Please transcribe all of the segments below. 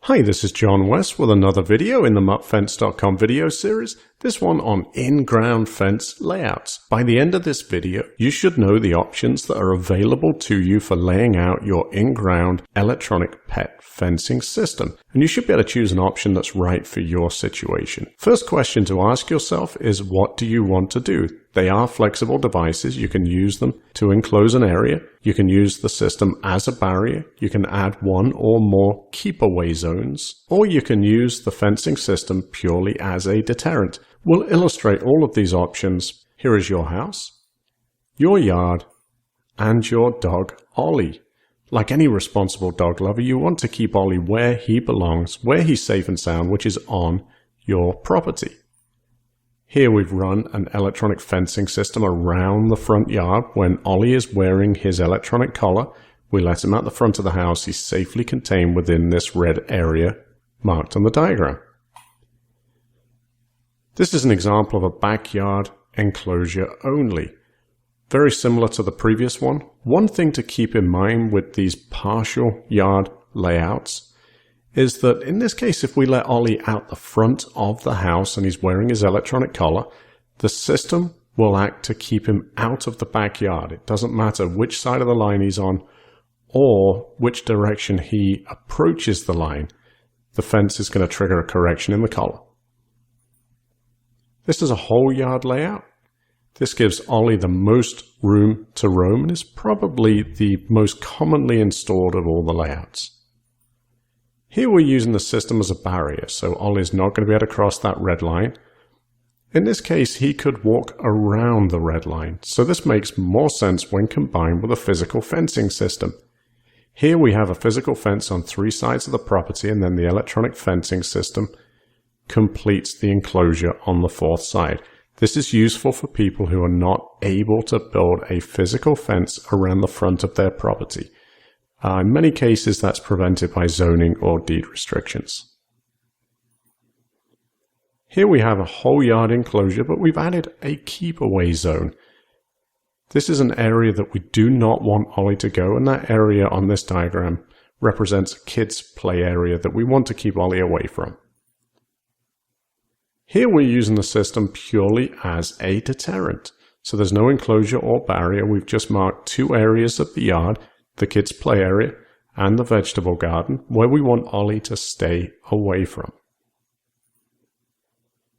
Hi, this is John West with another video in the muttfence.com video series, this one on in-ground fence layouts. By the end of this video, you should know the options that are available to you for laying out your in-ground electronic pet fencing system, and you should be able to choose an option that's right for your situation. First question to ask yourself is, what do you want to do? They are flexible devices. You can use them to enclose an area. You can use the system as a barrier. You can add one or more keep-away zones, or you can use the fencing system purely as a deterrent. We'll illustrate all of these options. Here is your house, your yard, and your dog, Ollie. Like any responsible dog lover, you want to keep Ollie where he belongs, where he's safe and sound, which is on your property. Here we've run an electronic fencing system around the front yard. When Ollie is wearing his electronic collar, we let him out the front of the house. He's safely contained within this red area marked on the diagram. This is an example of a backyard enclosure only. Very similar to the previous one. One thing to keep in mind with these partial yard layouts is that in this case, if we let Ollie out the front of the house and he's wearing his electronic collar, the system will act to keep him out of the backyard. It doesn't matter which side of the line he's on or which direction he approaches the line. The fence is going to trigger a correction in the collar. This is a whole yard layout. This gives Ollie the most room to roam and is probably the most commonly installed of all the layouts. Here we're using the system as a barrier, so Ollie's not going to be able to cross that red line. In this case, he could walk around the red line, so this makes more sense when combined with a physical fencing system. Here we have a physical fence on 3 sides of the property, and then the electronic fencing system completes the enclosure on the 4th side. This is useful for people who are not able to build a physical fence around the front of their property. In many cases, that's prevented by zoning or deed restrictions. Here we have a whole yard enclosure, but we've added a keep-away zone. This is an area that we do not want Ollie to go, and that area on this diagram represents a kid's play area that we want to keep Ollie away from. Here we're using the system purely as a deterrent. So there's no enclosure or barrier. We've just marked 2 areas of the yard, the kids' play area and the vegetable garden, where we want Ollie to stay away from.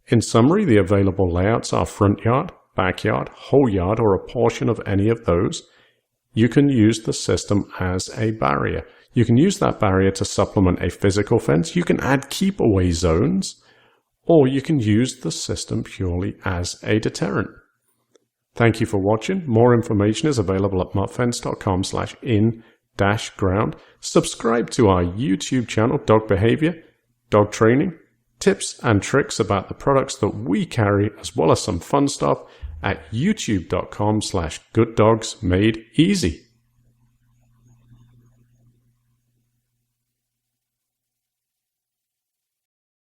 In summary, the available layouts are front yard, backyard, whole yard, or a portion of any of those. You can use the system as a barrier. You can use that barrier to supplement a physical fence. You can add keep-away zones, or you can use the system purely as a deterrent. Thank you for watching. More information is available at muttfence.com/in-ground. Subscribe to our YouTube channel, Dog Behavior, Dog Training, tips and tricks about the products that we carry, as well as some fun stuff at youtube.com/gooddogsmadeeasy.